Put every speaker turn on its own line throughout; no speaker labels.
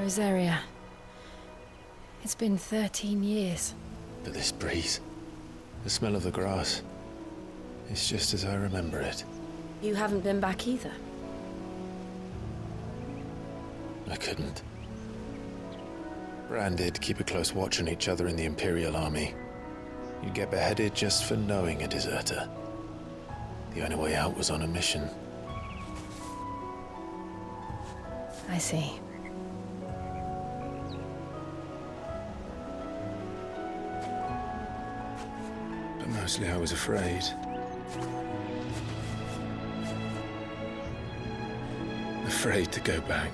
Rosaria. It's been 13 years.
But this breeze, the smell of the grass, it's just as I remember it.
You haven't been back either?
I couldn't. Branded, keep a close watch on each other in the Imperial Army. You'd get beheaded just for knowing a deserter. The only way out was on a mission.
I see.
But mostly I was afraid. Afraid to go back.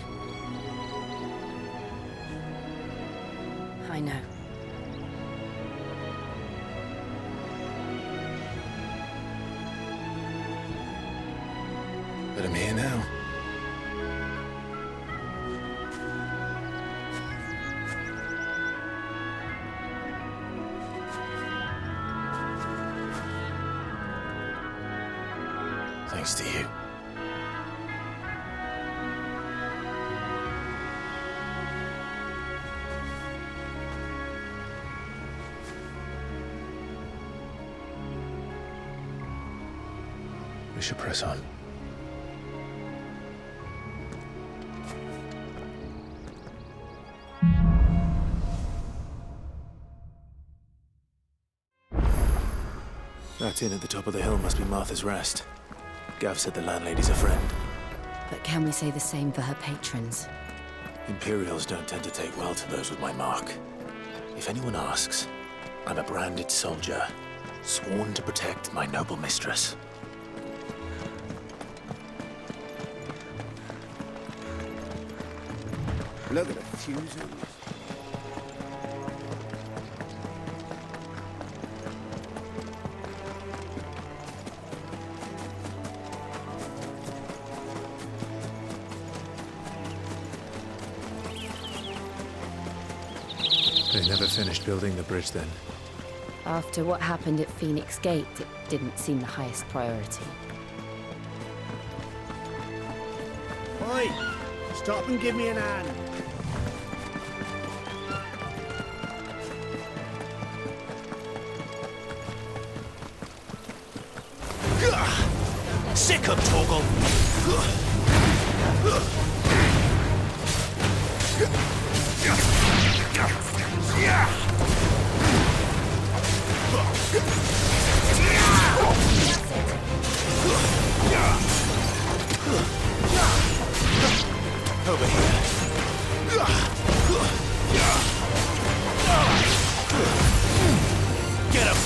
I know.
But I'm here now. Thanks to you. We should press on. That inn at the top of the hill must be Martha's Rest. Gav said the landlady's a friend.
But can we say the same for her patrons?
Imperials don't tend to take well to those with my mark. If anyone asks, I'm a branded soldier, sworn to protect my noble mistress.
Look at the fuses.
They never finished building the bridge then.
After what happened at Phoenix Gate, it didn't seem the highest priority.
Oi! Stop and give me an hand.
Sick of Toggle! Over here. Get him!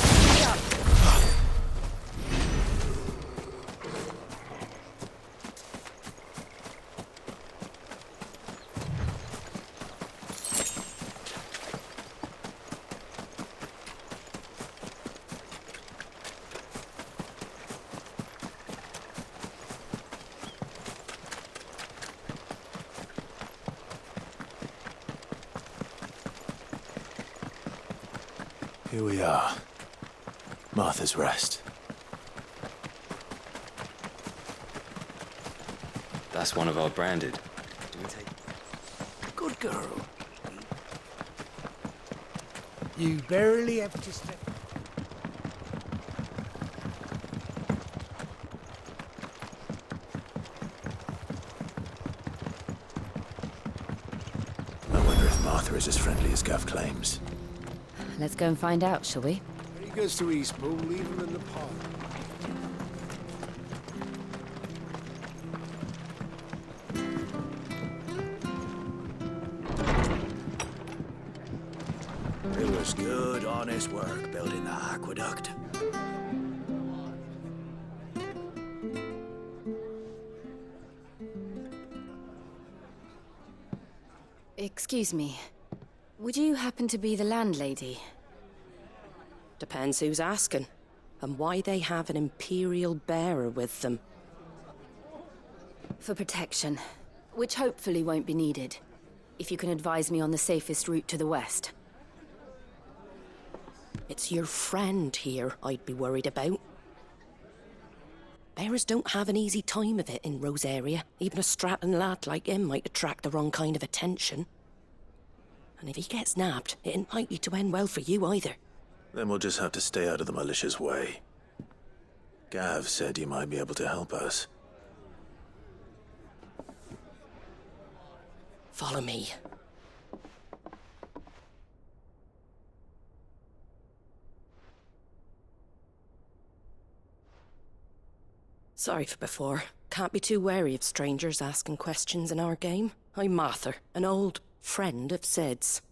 Here we are. Martha's Rest.
That's one of our branded.
Good girl. You barely have to step.
I wonder if Martha is as friendly as Gav claims.
Let's go and find out, shall we?
When he goes to Eastpool, leave him in the park. It was good, honest work building the aqueduct.
Excuse me. Would you happen to be the landlady?
Depends who's asking, and why they have an Imperial bearer with them.
For protection, which hopefully won't be needed. If you can advise me on the safest route to the west.
It's your friend here I'd be worried about. Bearers don't have an easy time of it in Rosaria. Even a Stratton lad like him might attract the wrong kind of attention. And if he gets nabbed, it ain't likely to end well for you either.
Then we'll just have to stay out of the malicious way. Gav said you might be able to help us.
Follow me. Sorry for before. Can't be too wary of strangers asking questions in our game. I'm Martha, an old friend of Sid's.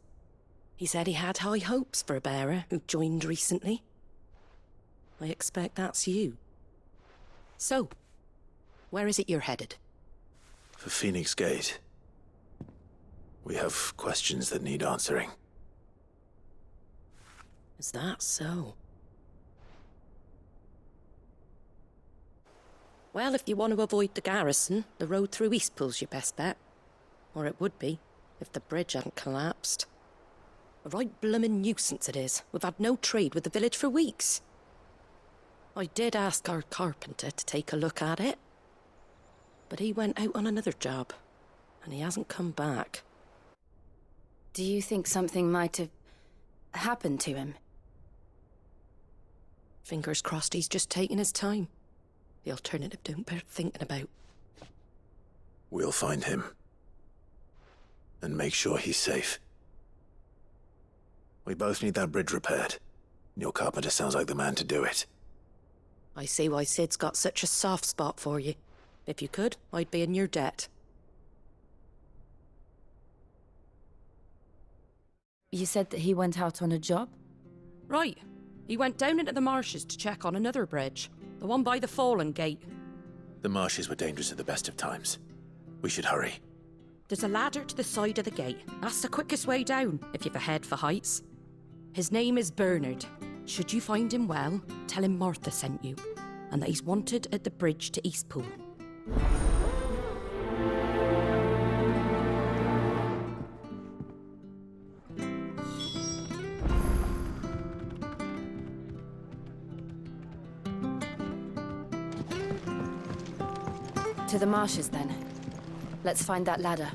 He said he had high hopes for a bearer who joined recently. I expect that's you. So, where is it you're headed?
For Phoenix Gate. We have questions that need answering.
Is that so? Well, if you want to avoid the garrison, the road through Eastpool's your best bet. Or it would be, if the bridge hadn't collapsed. A right bloomin' nuisance it is. We've had no trade with the village for weeks. I did ask our carpenter to take a look at it. But he went out on another job, and he hasn't come back.
Do you think something might have happened to him?
Fingers crossed he's just taking his time. The alternative don't bear thinking about.
We'll find him. And make sure he's safe. We both need that bridge repaired. Your carpenter sounds like the man to do it.
I see why Sid's got such a soft spot for you. If you could, I'd be in your debt.
You said that he went out on a job?
Right. He went down into the marshes to check on another bridge. The one by the Fallen Gate.
The marshes were dangerous at the best of times. We should hurry.
There's a ladder to the side of the gate. That's the quickest way down, if you've a head for heights. His name is Bernard. Should you find him well, tell him Martha sent you, and that he's wanted at the bridge to Eastpool.
To the marshes, then. Let's find that ladder.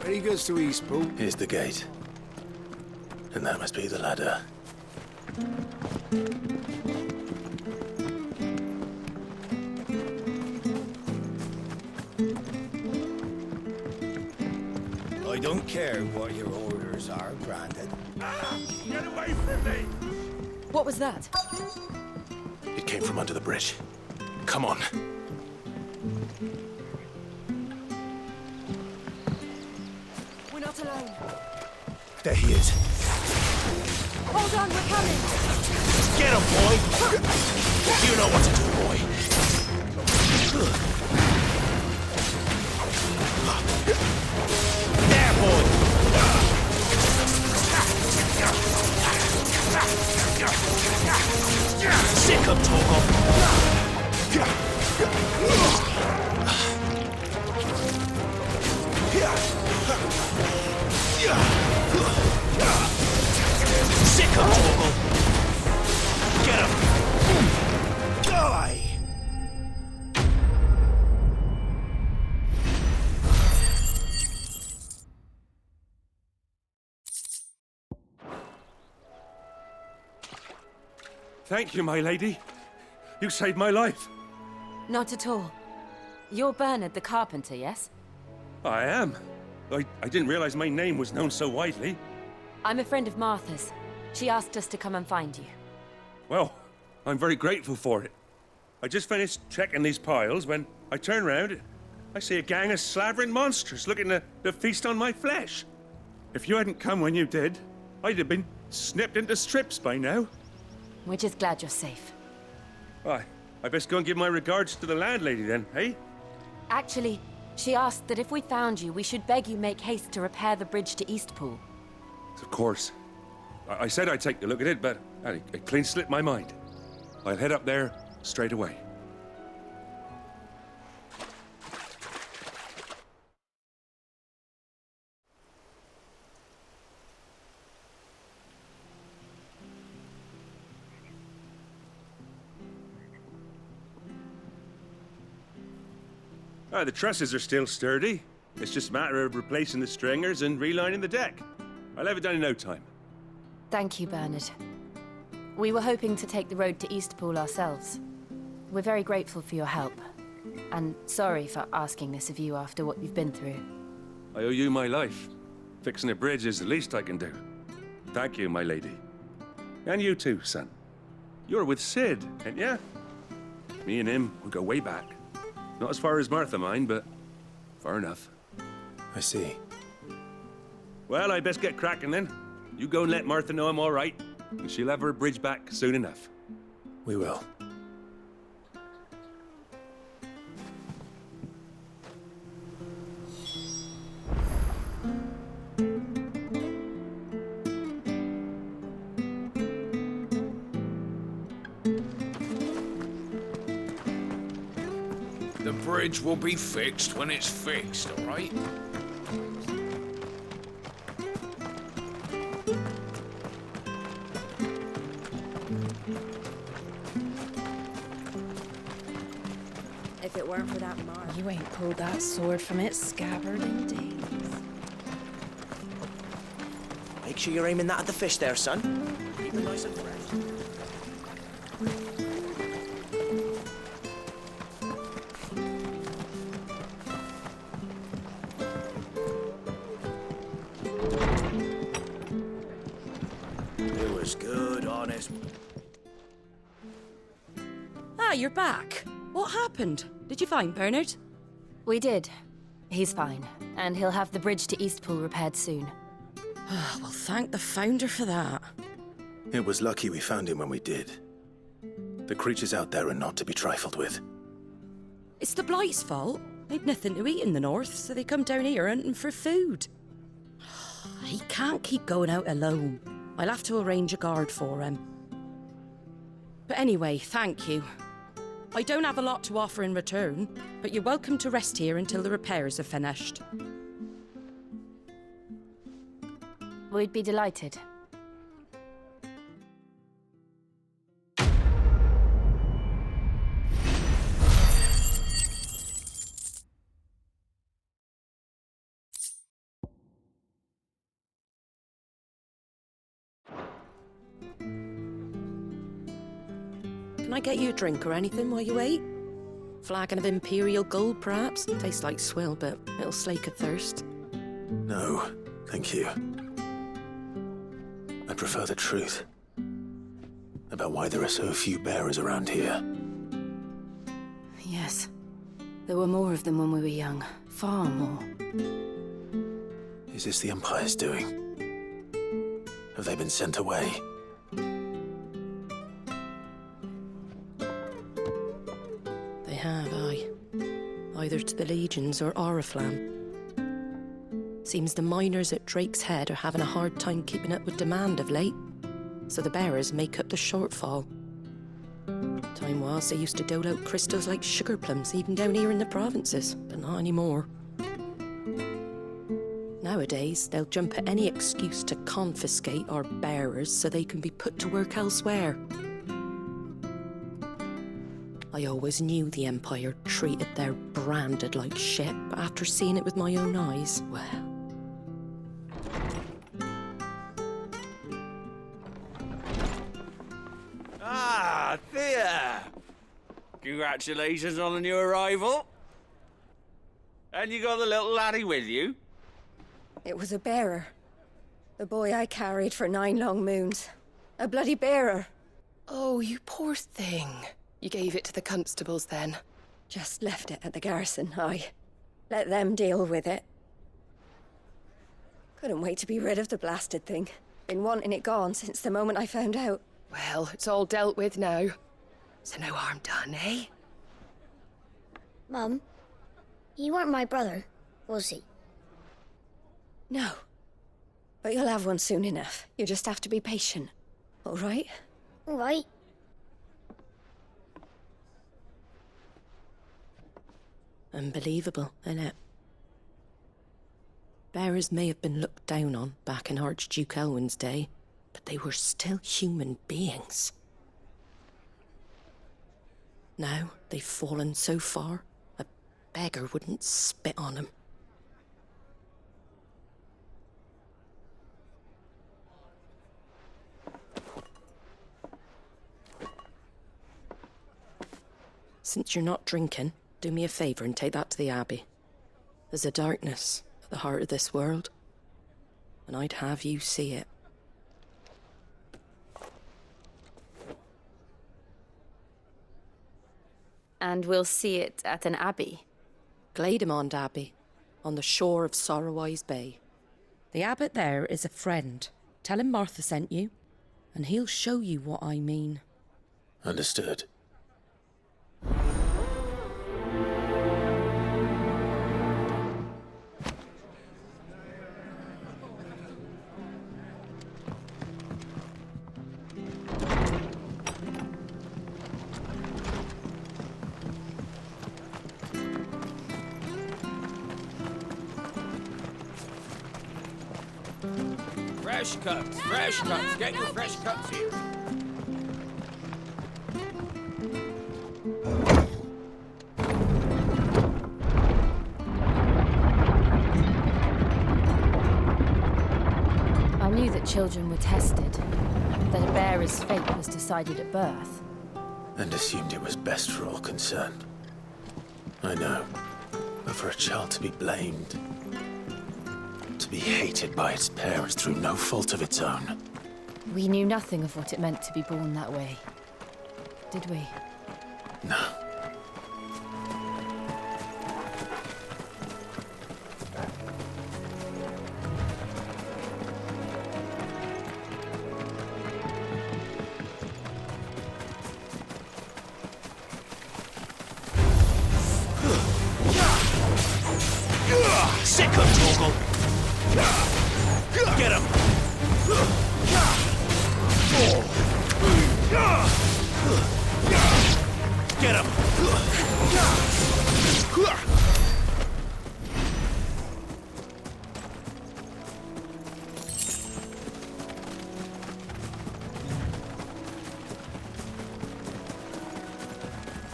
Where he goes to Eastpool?
Here's the gate. And that must be the ladder.
I don't care what your orders are, Brandon.
Get away from me!
What was that?
It came from under the bridge. Come on.
We're not alone.
There he is.
Hold on, we're coming!
Get him, boy! You know what to do, boy. There, boy! Sick of Sick of Toggle! Get him! Die!
Thank you, my lady. You saved my life.
Not at all. You're Bernard the carpenter, yes?
I am. I didn't realize my name was known so widely.
I'm a friend of Martha's. She asked us to come and find you.
Well, I'm very grateful for it. I just finished checking these piles when I turn round. I see a gang of slavering monsters looking to feast on my flesh. If you hadn't come when you did, I'd have been snipped into strips by now.
We're just glad you're safe.
I best go and give my regards to the landlady then, eh?
Actually, she asked that if we found you, we should beg you make haste to repair the bridge to Eastpool.
Of course. I said I'd take a look at it, but it clean slipped my mind. I'll head up there straight away. The trusses are still sturdy. It's just a matter of replacing the stringers and relining the deck. I'll have it done in no time.
Thank you, Bernard. We were hoping to take the road to Eastpool ourselves. We're very grateful for your help. And sorry for asking this of you after what you've been through.
I owe you my life. Fixing a bridge is the least I can do. Thank you, my lady. And you too, son. You're with Sid, ain't ya? Me and him, we go way back. Not as far as Martha, mind, but far enough.
I see.
Well, I best get cracking then. You go and let Martha know I'm all right, and she'll have her bridge back soon enough.
We will.
The bridge will be fixed when it's fixed, all right?
If it weren't for that mark. You ain't pulled that sword from its scabbard in days.
Make sure you're aiming that at the fish there, son. Keep it nice and fresh.
It was good, honest.
Ah, you're back. What happened? Did you find Bernard?
We did. He's fine, and he'll have the bridge to Eastpool repaired soon.
Well, thank the Founder for that.
It was lucky we found him when we did. The creatures out there are not to be trifled with.
It's the Blight's fault. They'd nothing to eat in the north, so they come down here hunting for food. He can't keep going out alone. I'll have to arrange a guard for him. But anyway, thank you. I don't have a lot to offer in return, but you're welcome to rest here until the repairs are finished.
We'd be delighted.
Can I get you a drink or anything while you wait? Flagon of Imperial Gold, perhaps? Tastes like swill, but it'll slake a thirst.
No, thank you. I prefer the truth. About why there are so few bearers around here.
Yes. There were more of them when we were young. Far more.
Is this the Empire's doing? Have they been sent away?
They have, aye. Either to the Legions or Oriflamme. Seems the miners at Drake's Head are having a hard time keeping up with demand of late, so the bearers make up the shortfall. Time was they used to dole out crystals like sugar plums even down here in the provinces, but not anymore. Nowadays, they'll jump at any excuse to confiscate our bearers so they can be put to work elsewhere. I always knew the Empire treated their branded like shit, but after seeing it with my own eyes, well...
Ah, Thea! Congratulations on the new arrival. And you got the little laddie with you?
It was a bearer. The boy I carried for 9 long moons. A bloody bearer.
Oh, you poor thing. You gave it to the constables then?
Just left it at the garrison, aye. Let them deal with it. Couldn't wait to be rid of the blasted thing. Been wanting it gone since the moment I found out.
Well, it's all dealt with now. So no harm done, eh?
Mum, he weren't my brother, was he?
No. But you'll have one soon enough. You just have to be patient. All right?
All right.
Unbelievable, innit? Bearers may have been looked down on back in Archduke Elwin's day, but they were still human beings. Now they've fallen so far, a beggar wouldn't spit on him. Since you're not drinking, do me a favour and take that to the Abbey. There's a darkness at the heart of this world, and I'd have you see it.
And we'll see it at an abbey.
Glademond Abbey, on the shore of Sorrowise Bay. The abbot there is a friend. Tell him Martha sent you, and he'll show you what I mean.
Understood.
Fresh cuts. Get your fresh cuts here.
I knew that children were tested, that a bearer's fate was decided at birth.
And assumed it was best for all concerned. I know. But for a child to be blamed, to be hated by its parents through no fault of its own.
We knew nothing of what it meant to be born that way, did we?
No.
Sick of Torgal! Get him! Get him!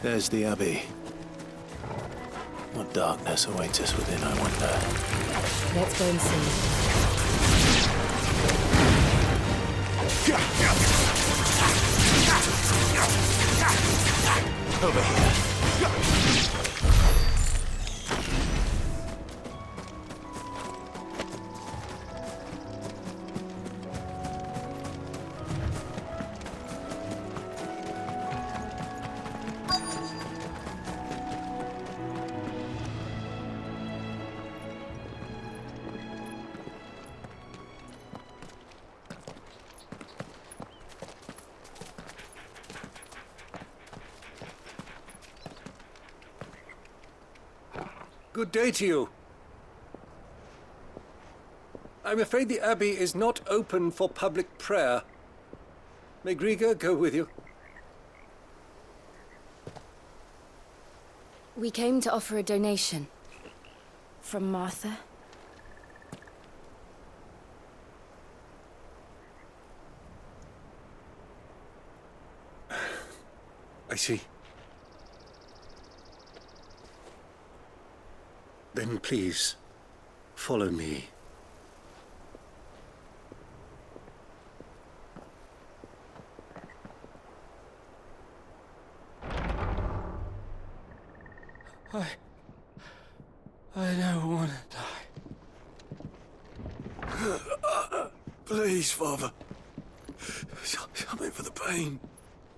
There's the Abbey. What darkness awaits us within, I wonder.
Let's go and see.
Over here.
Good day to you. I'm afraid the Abbey is not open for public prayer. May Griga go with you?
We came to offer a donation. From Martha.
I see. Then please, follow me.
I don't want to die.
Please, Father. Something for the pain.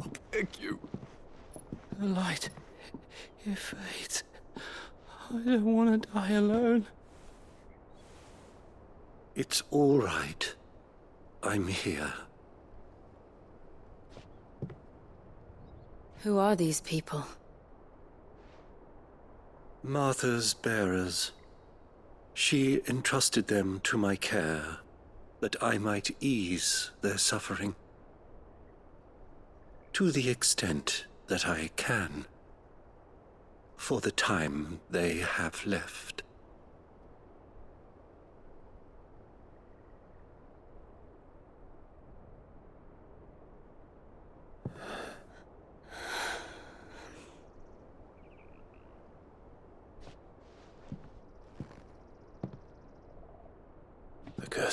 I beg you.
The light, it fades. I don't want to die alone.
It's all right. I'm here.
Who are these people?
Martha's bearers. She entrusted them to my care, that I might ease their suffering. To the extent that I can, for the time they have left.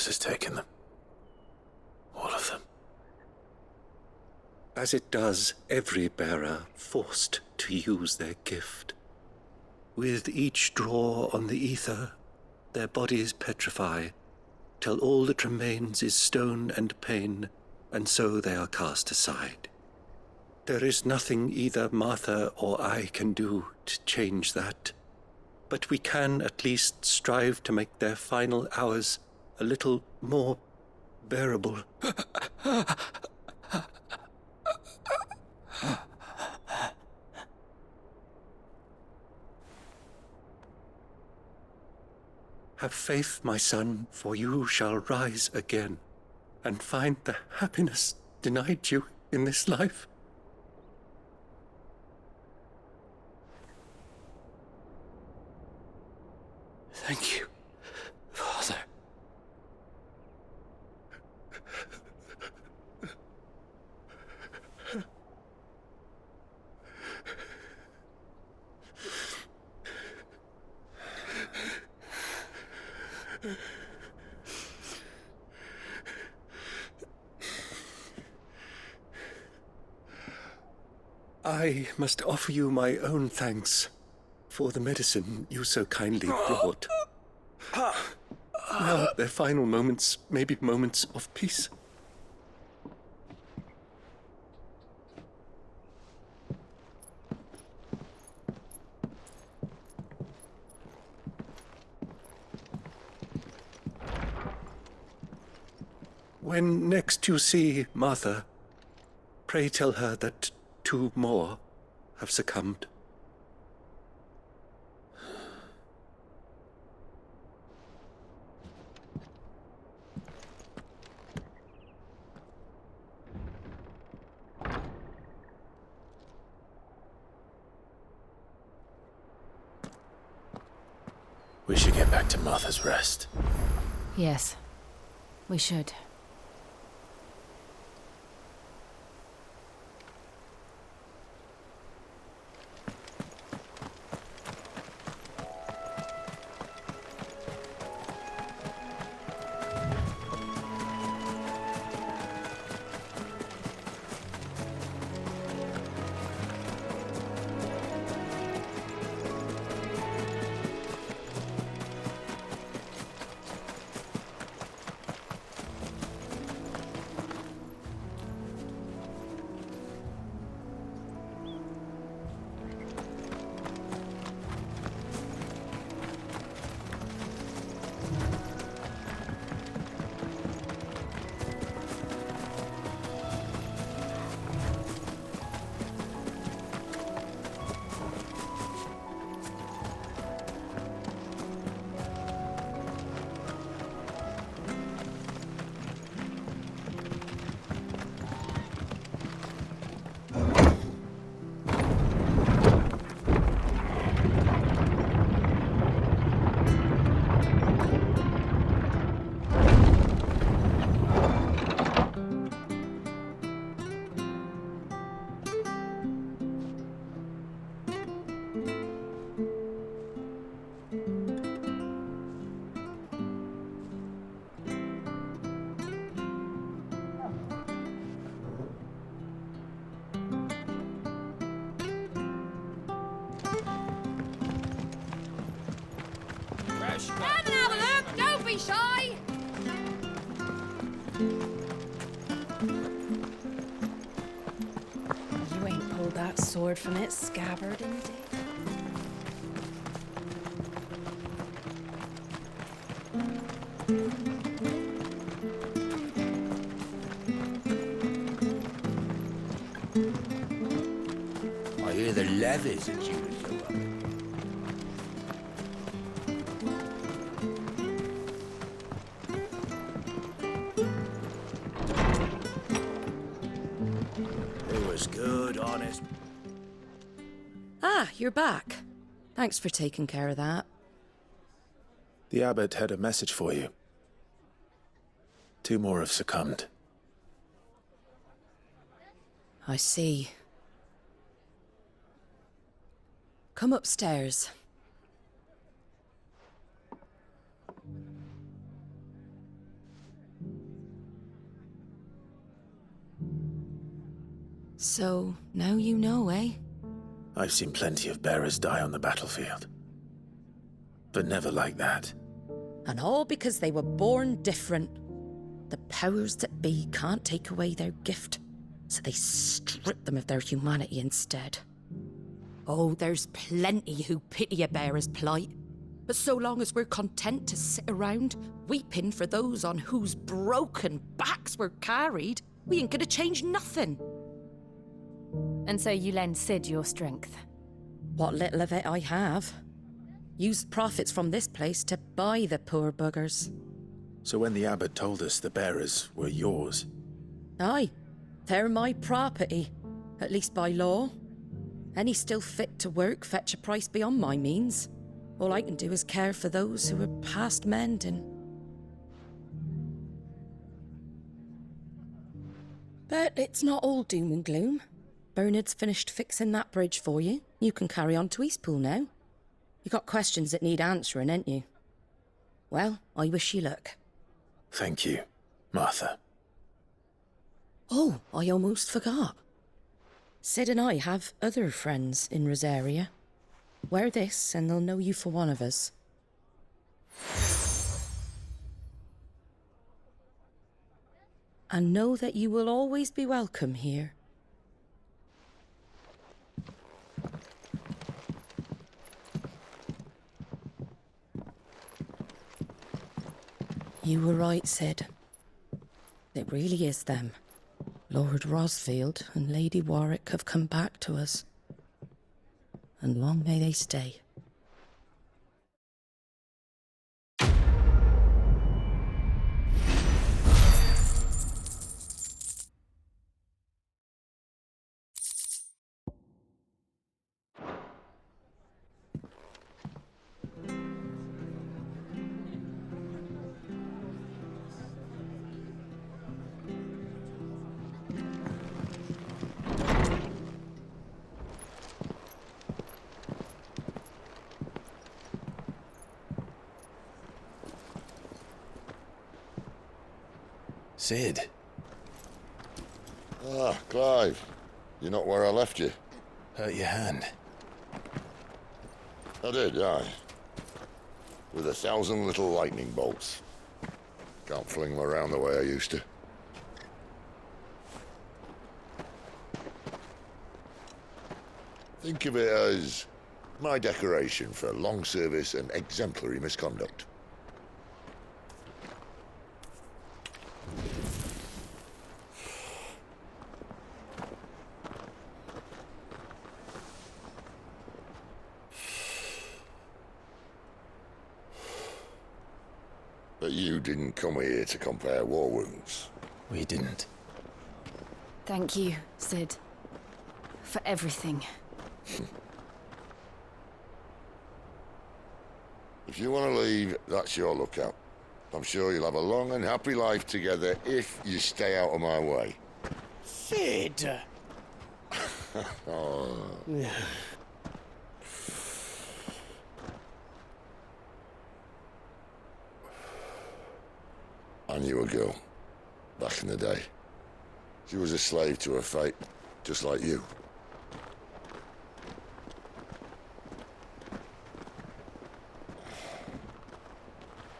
curse has taken them. All of them.
As it does every bearer forced to use their gift. With each draw on the ether, their bodies petrify, till all that remains is stone and pain, and so they are cast aside. There is nothing either Martha or I can do to change that, but we can at least strive to make their final hours a little more bearable. Have faith, my son, for you shall rise again and find the happiness denied you in this life.
Thank you, Father.
I must offer you my own thanks for the medicine you so kindly brought. Now, their final moments may be moments of peace. When next you see Martha, pray tell her that 2 more have succumbed.
We should get back to Martha's Rest.
Yes, we should.
Come and have a look! Don't be shy!
You ain't pulled that sword from its scabbard in days.
I hear the leathers are due to show up. It was good, honest.
Ah, you're back. Thanks for taking care of that.
The abbot had a message for you. 2 more have succumbed.
I see. Come upstairs. So, now you know, eh?
I've seen plenty of bearers die on the battlefield. But never like that.
And all because they were born different. The powers that be can't take away their gift, so they strip them of their humanity instead. Oh, there's plenty who pity a bearer's plight. But so long as we're content to sit around, weeping for those on whose broken backs we're carried, we ain't gonna change nothing.
And so you lend Sid your strength?
What little of it I have. Use profits from this place to buy the poor buggers.
So when the abbot told us the bearers were yours...
Aye, they're my property, at least by law. Any still fit to work fetch a price beyond my means. All I can do is care for those who are past mending. But it's not all doom and gloom. Bernard's finished fixing that bridge for you. You can carry on to Eastpool now. You got questions that need answering, ain't you? Well, I wish you luck.
Thank you, Martha.
Oh, I almost forgot. Sid and I have other friends in Rosaria. Wear this and they'll know you for one of us. And know that you will always be welcome here. You were right, Sid. It really is them. Lord Rosfield and Lady Warwick have come back to us. And long may they stay.
Sid.
Ah, Clive. You're not where I left you.
Hurt your hand.
I did, aye. With 1,000 little lightning bolts. Can't fling them around the way I used to. Think of it as my decoration for long service and exemplary misconduct. But you didn't come here to compare war wounds.
We didn't.
Thank you, Sid. For everything.
If you want to leave, that's your lookout. I'm sure you'll have a long and happy life together if you stay out of my way.
Sid!
Oh. I knew a girl, back in the day. She was a slave to her fate, just like you.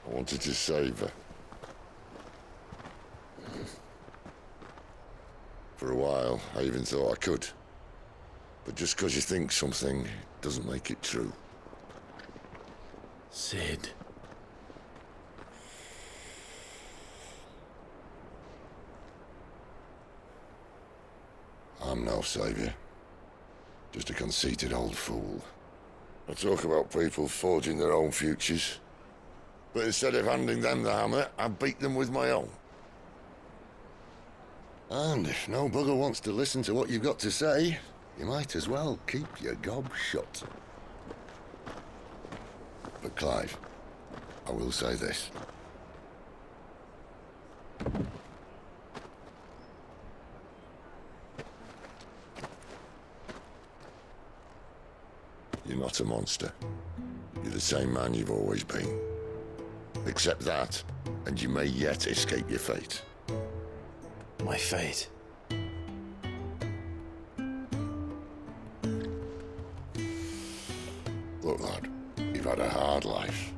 I wanted to save her. For a while, I even thought I could. But just because you think something doesn't make it true.
Sid.
I'm no savior. Just a conceited old fool. I talk about people forging their own futures. But instead of handing them the hammer, I beat them with my own. And if no bugger wants to listen to what you've got to say, you might as well keep your gob shut. But Clive, I will say this. You're not a monster. You're the same man you've always been. Accept that, and you may yet escape your fate.
My fate?
Look, lad, you've had a hard life.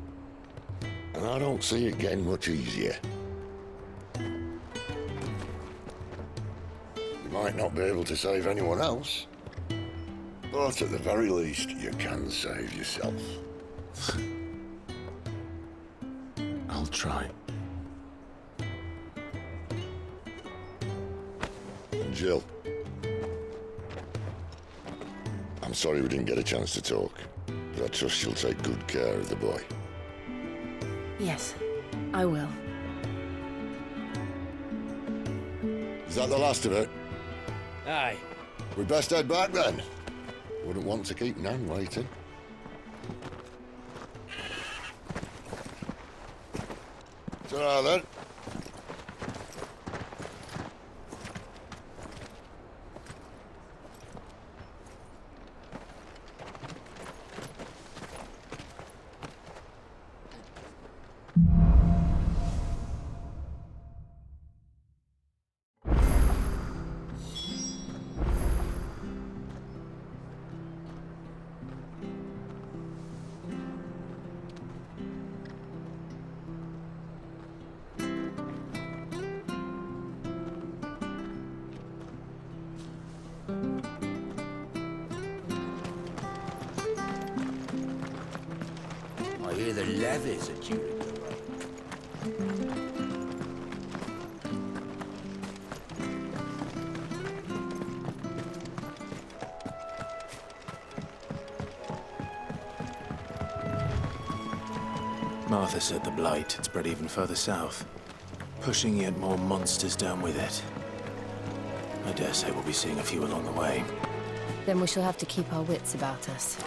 And I don't see it getting much easier. You might not be able to save anyone else, but at the very least, you can save yourself.
I'll try.
And Jill, I'm sorry we didn't get a chance to talk, but I trust you'll take good care of the boy.
Yes, I will.
Is that the last of it?
Aye.
We'd best head back then. Wouldn't want to keep Nan waiting. Ta-ra then.
I hear the levies are due to go up.
Martha said the blight had spread even further south, pushing yet more monsters down with it. I dare say we'll be seeing a few along the way.
Then we shall have to keep our wits about us.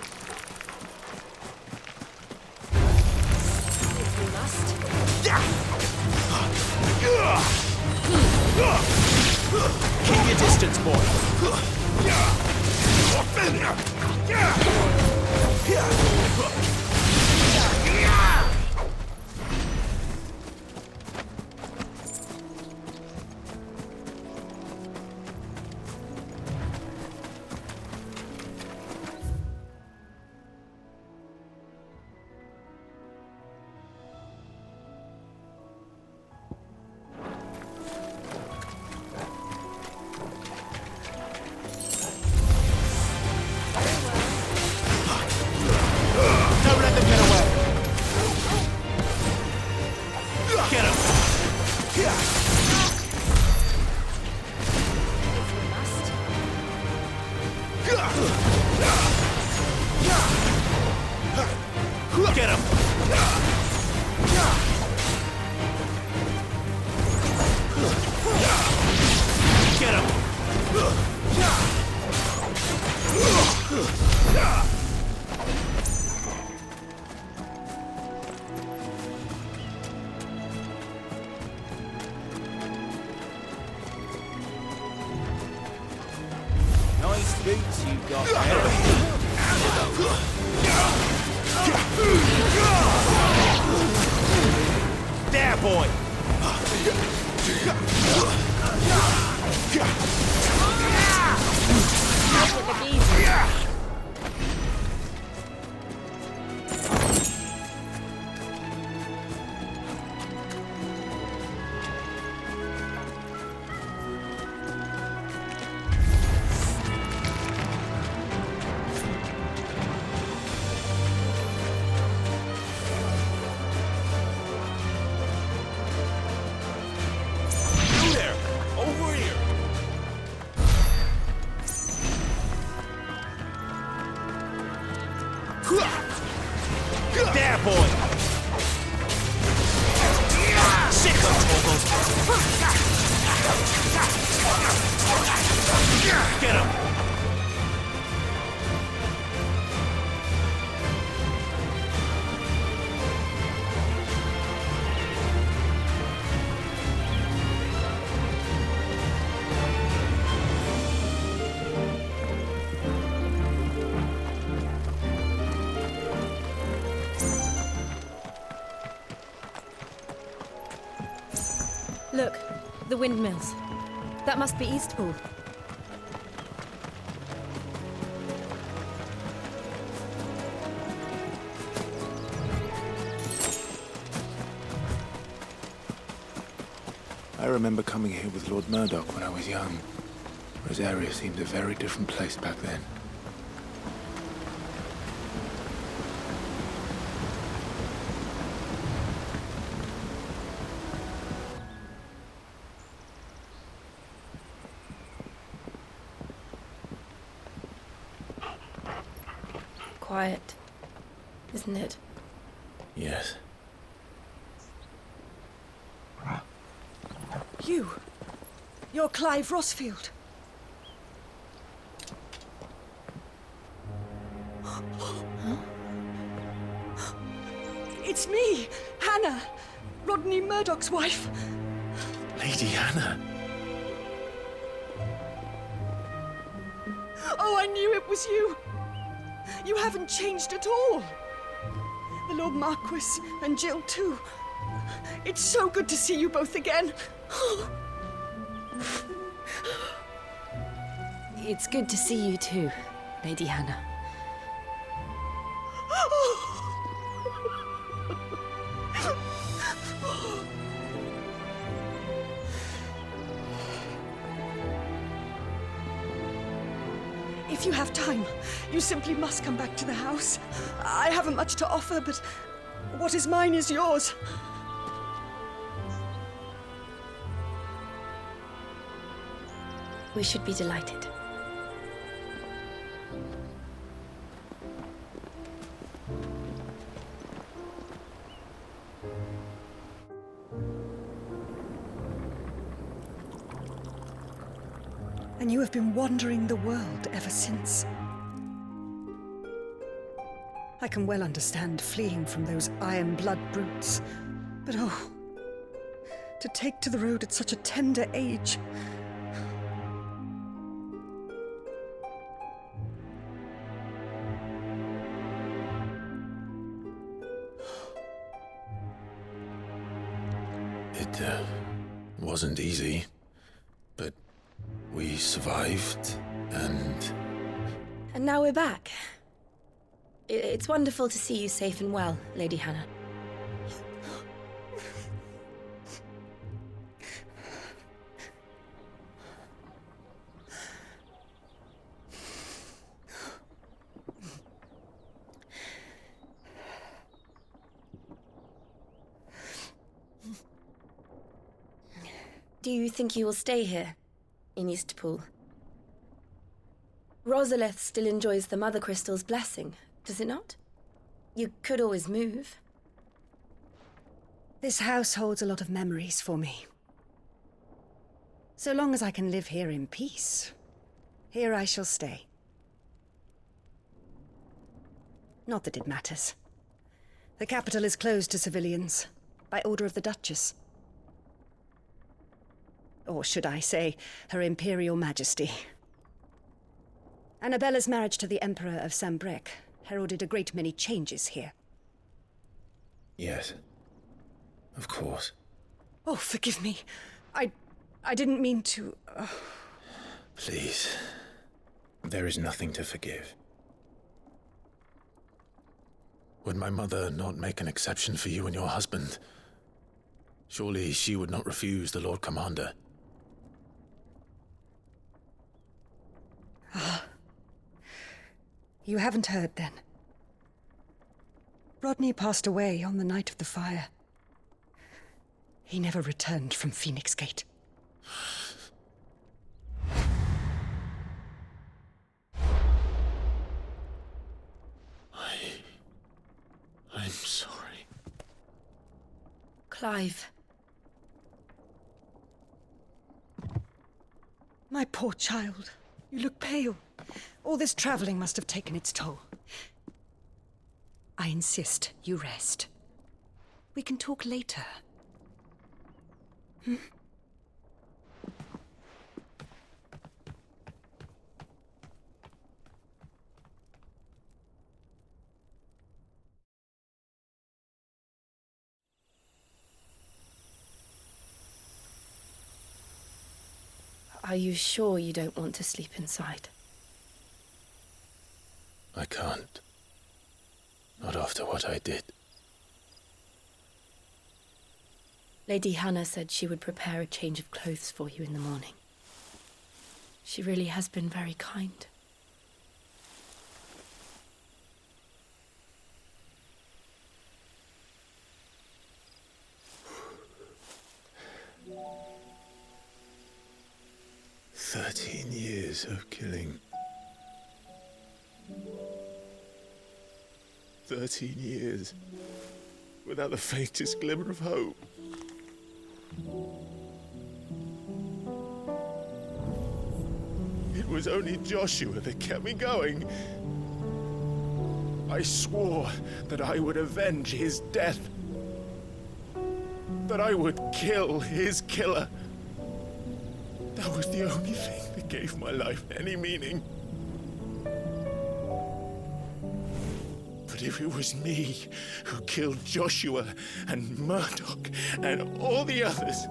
Keep your distance, boy. Nice boots you've got there. There, boy! There, boy! Sick of Chocobos! Get him!
Look, the windmills. That must be Eastpool.
remember coming here with Lord Murdoch when I was young. Rosaria seemed a very different place back then.
Quiet, isn't it?
Yes.
You're Clive Rossfield. It's me, Hannah, Rodney Murdoch's wife.
Lady Hannah.
Oh, I knew it was you. You haven't changed at all. The Lord Marquis and Jill too. It's so good to see you both again.
It's good to see you too, Lady Hannah.
If you have time, you simply must come back to the house. I haven't much to offer, but what is mine is yours.
We should be delighted.
And you have been wandering the world ever since. I can well understand fleeing from those iron blood brutes, but oh, to take to the road at such a tender age.
It wasn't easy, but we survived, and
now we're back. It's wonderful to see you safe and well, Lady Hannah. Do you think you will stay here, in Eastpool? Rosalith still enjoys the Mother Crystal's blessing, does it not? You could always move.
This house holds a lot of memories for me. So long as I can live here in peace, here I shall stay. Not that it matters. The capital is closed to civilians, by order of the Duchess. Or should I say, Her Imperial Majesty. Annabella's marriage to the Emperor of Sambrec heralded a great many changes here.
yes, of course.
Oh, forgive me. I didn't mean to...
Please, there is nothing to forgive. Would my mother not make an exception for you and your husband? Surely she would not refuse the Lord Commander.
You haven't heard, then. Rodney passed away on the night of the fire. He never returned from Phoenix Gate.
I'm sorry.
Clive.
My poor child. You look pale. All this traveling must have taken its toll. I insist you rest. We can talk later. Hmm?
Are you sure you don't want to sleep inside?
I can't. Not after what I did.
Lady Hannah said she would prepare a change of clothes for you in the morning. She really has been very kind.
Years of killing. 13 years without the faintest glimmer of hope. It was only Joshua that kept me going. I swore that I would avenge his death. That I would kill his killer. That was the only thing that gave my life any meaning. But if it was me who killed Joshua and Murdoch and all the others,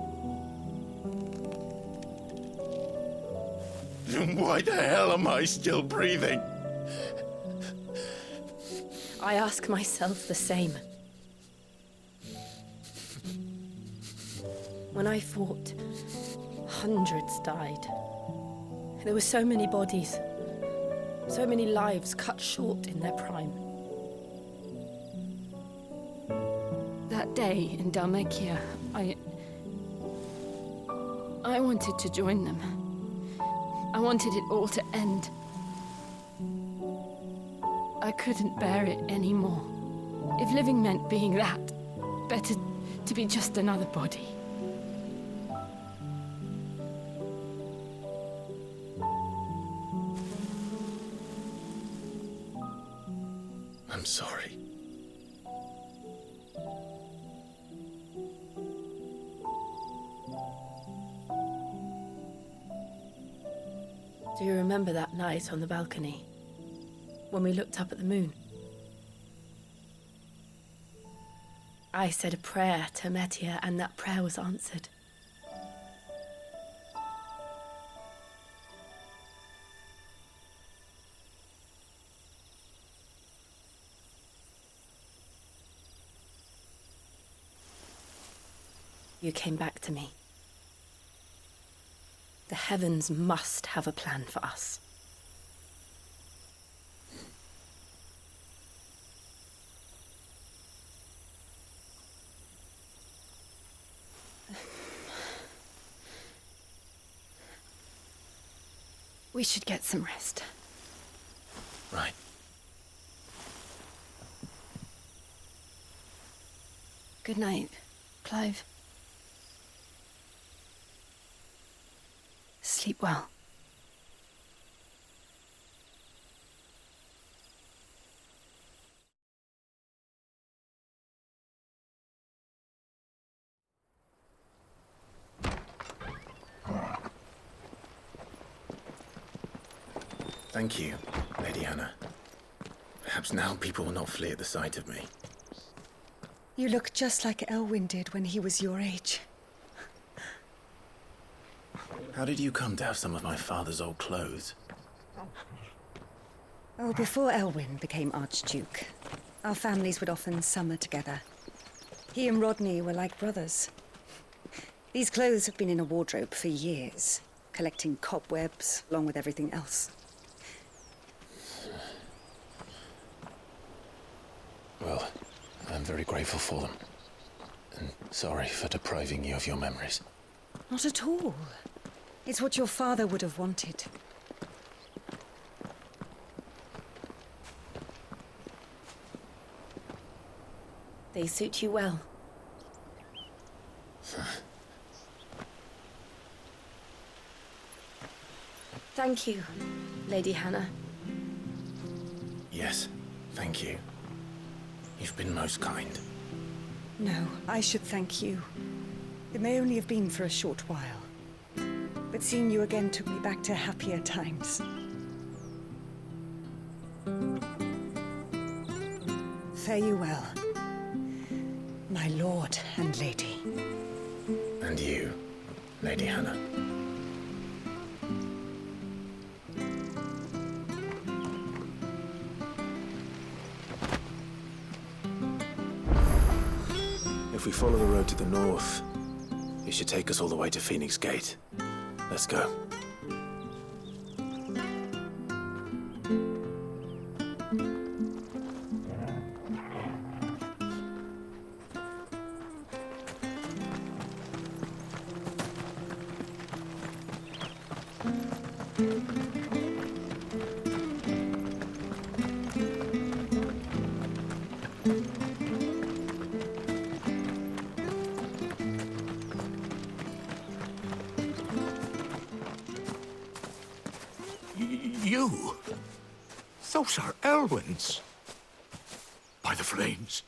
then why the hell am I still breathing?
I ask myself the same. When I fought, hundreds died. There were so many bodies, so many lives cut short in their prime. That day in Dalmekia, I wanted to join them. I wanted it all to end. I couldn't bear it anymore. If living meant being that, better to be just another body.
I'm sorry.
Do you remember that night on the balcony, when we looked up at the moon? I said a prayer to Metia, and that prayer was answered. You came back to me. The heavens must have a plan for us. We should get some rest.
Right.
Good night, Clive. Sleep well.
Thank you, Lady Hannah. Perhaps now people will not flee at the sight of me.
You look just like Elwyn did when he was your age.
How did you come to have some of my father's old clothes?
Oh, before Elwyn became Archduke, our families would often summer together. He and Rodney were like brothers. These clothes have been in a wardrobe for years, collecting cobwebs along with everything else.
Well, I'm very grateful for them. And sorry for depriving you of your memories.
Not at all. It's what your father would have wanted.
They suit you well. Thank you, Lady Hannah.
Yes, thank you. You've been most kind.
No, I should thank you. It may only have been for a short while, but seeing you again took me back to happier times. Fare you well, my lord and lady.
And you, Lady Hannah. If we follow the road to the north, It should take us all the way to Phoenix Gate. Let's go.
You? Those are Elwyn's. By the flames.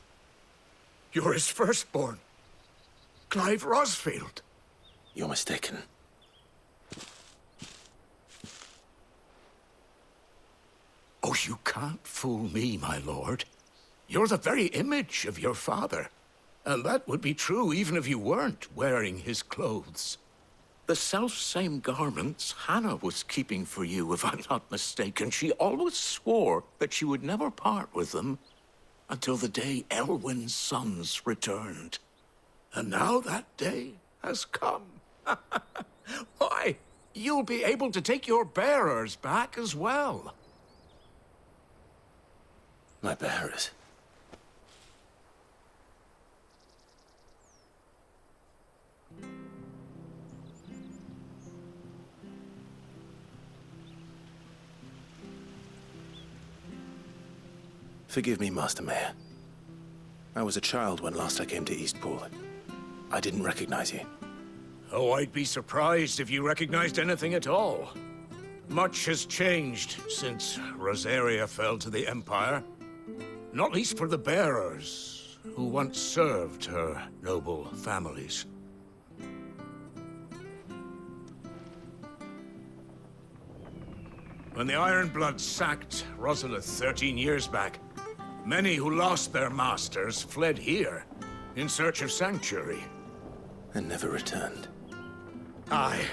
You're his firstborn. Clive Rosfield.
You're mistaken.
Oh, you can't fool me, my lord. You're the very image of your father. And that would be true even if you weren't wearing his clothes. The self-same garments Hannah was keeping for you, if I'm not mistaken. She always swore that she would never part with them until the day Elwyn's sons returned. And now that day has come. Why, you'll be able to take your bearers back as well.
My bearers? Forgive me, Master Mayor. I was a child when last I came to Eastpool. I didn't recognize you.
Oh, I'd be surprised if you recognized anything at all. Much has changed since Rosaria fell to the Empire. Not least for the bearers, who once served her noble families. When the Ironbloods sacked Rosalith 13 years back, many who lost their masters fled here in search of sanctuary.
And never returned.
Aye.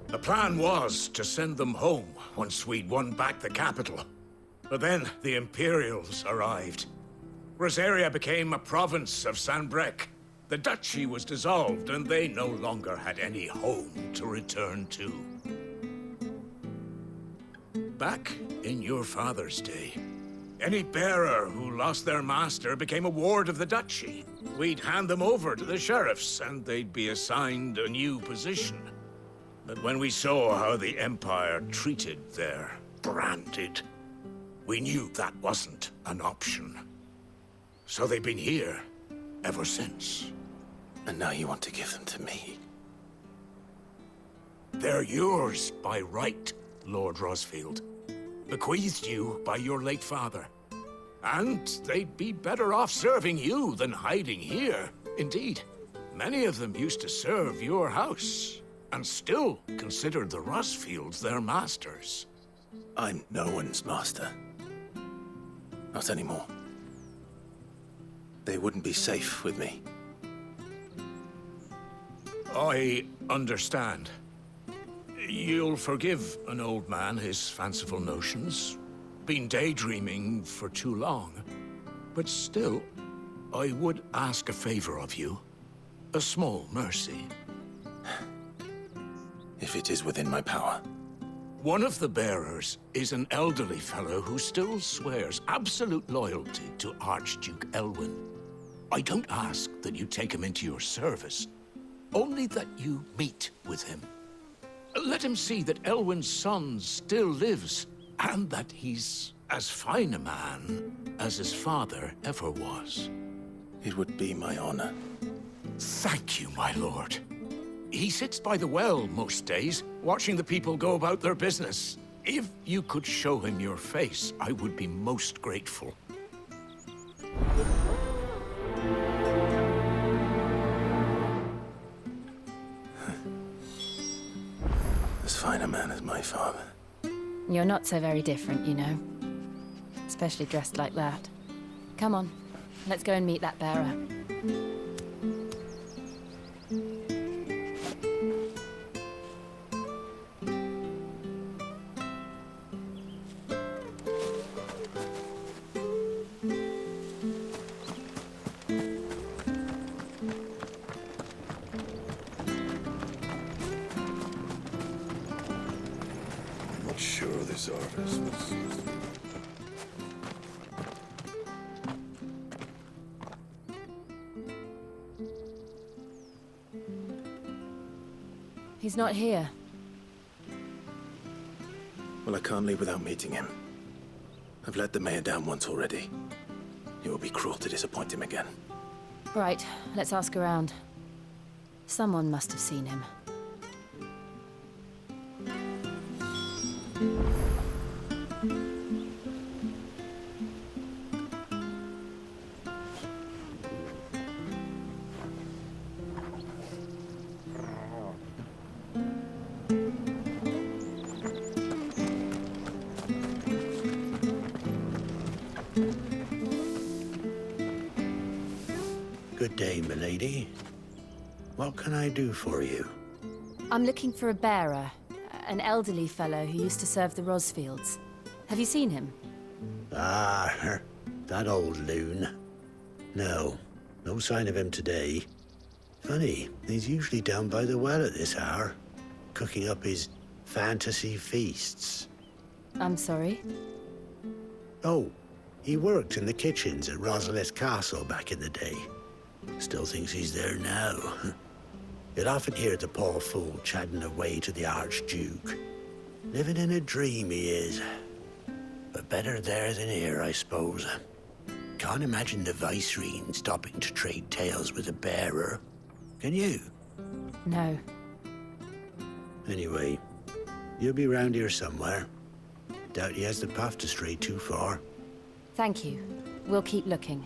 The plan was to send them home once we'd won back the capital. But then the Imperials arrived. Rosaria became a province of Sanbreque. The duchy was dissolved, and they no longer had any home to return to. Back in your father's day, any bearer who lost their master became a ward of the duchy. We'd hand them over to the sheriffs, and they'd be assigned a new position. But when we saw how the Empire treated their branded, we knew that wasn't an option. So they've been here ever since.
And now you want to give them to me?
They're yours by right, Lord Rosfield. Bequeathed you by your late father. And they'd be better off serving you than hiding here. Indeed, many of them used to serve your house, and still considered the Rosfields their masters.
I'm no one's master. Not anymore. They wouldn't be safe with me.
I understand. You'll forgive an old man his fanciful notions. Been daydreaming for too long. But still, I would ask a favor of you. A small mercy.
If it is within my power.
One of the bearers is an elderly fellow who still swears absolute loyalty to Archduke Elwyn. I don't ask that you take him into your service, only that you meet with him. Let him see that Elwyn's son still lives, and that he's as fine a man as his father ever was.
It would be my honor.
Thank you, my lord. He sits by the well most days, watching the people go about their business. If you could show him your face, I would be most grateful.
As fine a man as my father.
You're not so very different, you know. Especially dressed like that. Come on, let's go and meet that bearer.
sure this harvest was...
He's not here.
Well, I can't leave without meeting him. I've let the mayor down once already. It will be cruel to disappoint him again.
Right, let's ask around. Someone must have seen him.
Good day, milady. What can I do for you?
I'm looking for a bearer, an elderly fellow who used to serve the Rosfields. Have you seen him?
Ah, that old loon. No sign of him today. Funny, he's usually down by the well at this hour, cooking up his fantasy feasts.
I'm sorry?
Oh, he worked in the kitchens at Rosalith Castle back in the day. Still thinks he's there now. You'd often hear the poor fool chatting away to the Archduke. Living in a dream he is. But better there than here, I suppose. Can't imagine the Vicereine stopping to trade tales with a bearer. Can you?
No.
Anyway, you'll be round here somewhere. Doubt he has the path to stray too far.
Thank you. We'll keep looking.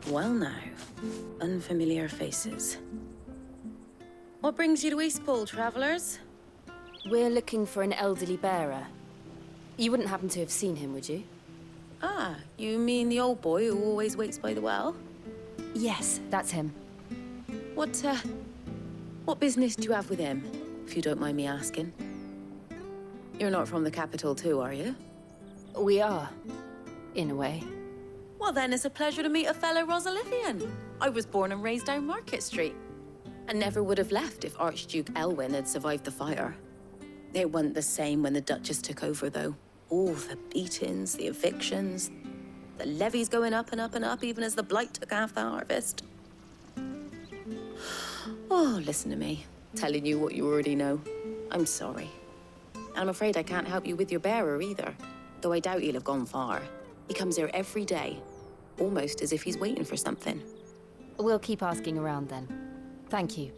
Well now, unfamiliar faces. What brings you to Eastpool, travellers?
We're looking for an elderly bearer. You wouldn't happen to have seen him, would you?
Ah, you mean the old boy who always waits by the well?
Yes, that's him.
What business do you have with him, if you don't mind me asking? You're not from the capital too, are you?
We are, in a way.
Well then, it's a pleasure to meet a fellow Rosalithian. I was born and raised down Market Street. And never would have left if Archduke Elwyn had survived the fire. It wasn't the same when the Duchess took over, though. All the beatings, the evictions, the levies going up and up and up, even as the blight took half the harvest. Oh, listen to me, telling you what you already know. I'm sorry. And I'm afraid I can't help you with your bearer either, though I doubt he'll have gone far. He comes here every day, almost as if he's waiting for something.
We'll keep asking around then. Thank you.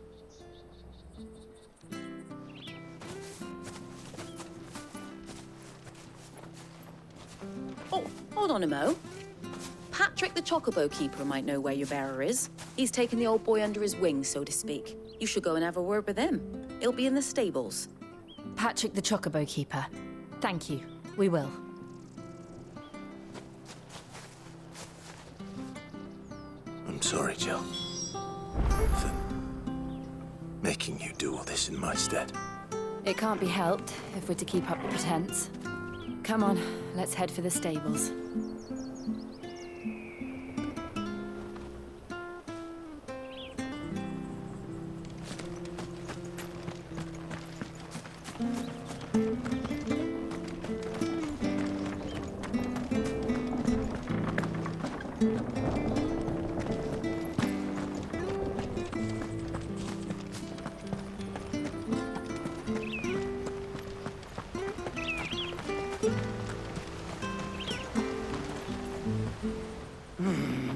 Oh, hold on a mo. Patrick the Chocobo keeper might know where your bearer is. He's taken the old boy under his wing, so to speak. You should go and have a word with him. He'll be in the stables.
Patrick the Chocobo keeper. Thank you. We will.
I'm sorry, Jill. For making you do all this in my stead.
It can't be helped if we're to keep up the pretense. Come on, let's head for the stables.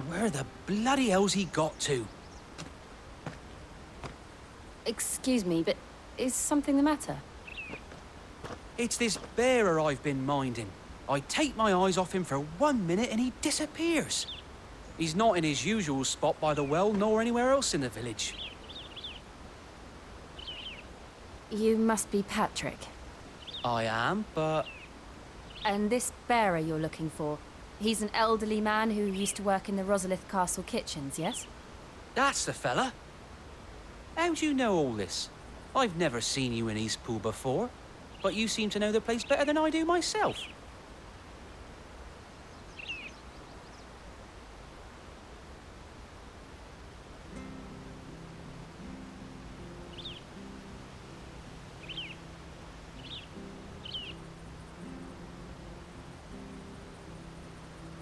Where the bloody hell's he got to?
Excuse me, but is something the matter?
It's this bearer I've been minding. I take my eyes off him for 1 minute and he disappears. He's not in his usual spot by the well, nor anywhere else in the village.
You must be Patrick.
I am, but...
And this bearer you're looking for, he's an elderly man who used to work in the Rosalith Castle kitchens, yes?
That's the fella. How do you know all this? I've never seen you in Eastpool before, but you seem to know the place better than I do myself.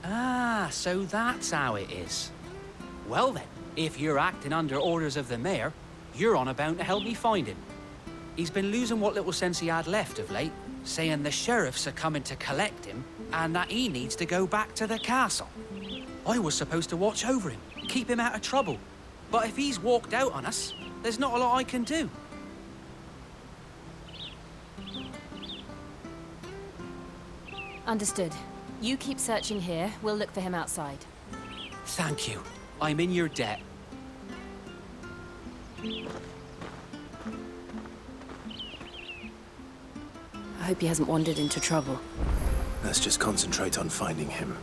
Ah, so that's how it is. Well then, if you're acting under orders of the mayor, you're on about to help me find him. He's been losing what little sense he had left of late, saying the sheriffs are coming to collect him and that he needs to go back to the castle. I was supposed to watch over him, keep him out of trouble. But if he's walked out on us, there's not a lot I can do.
Understood. You keep searching here, we'll look for him outside.
Thank you. I'm in your debt.
I hope he hasn't wandered into trouble.
Let's just concentrate on finding him.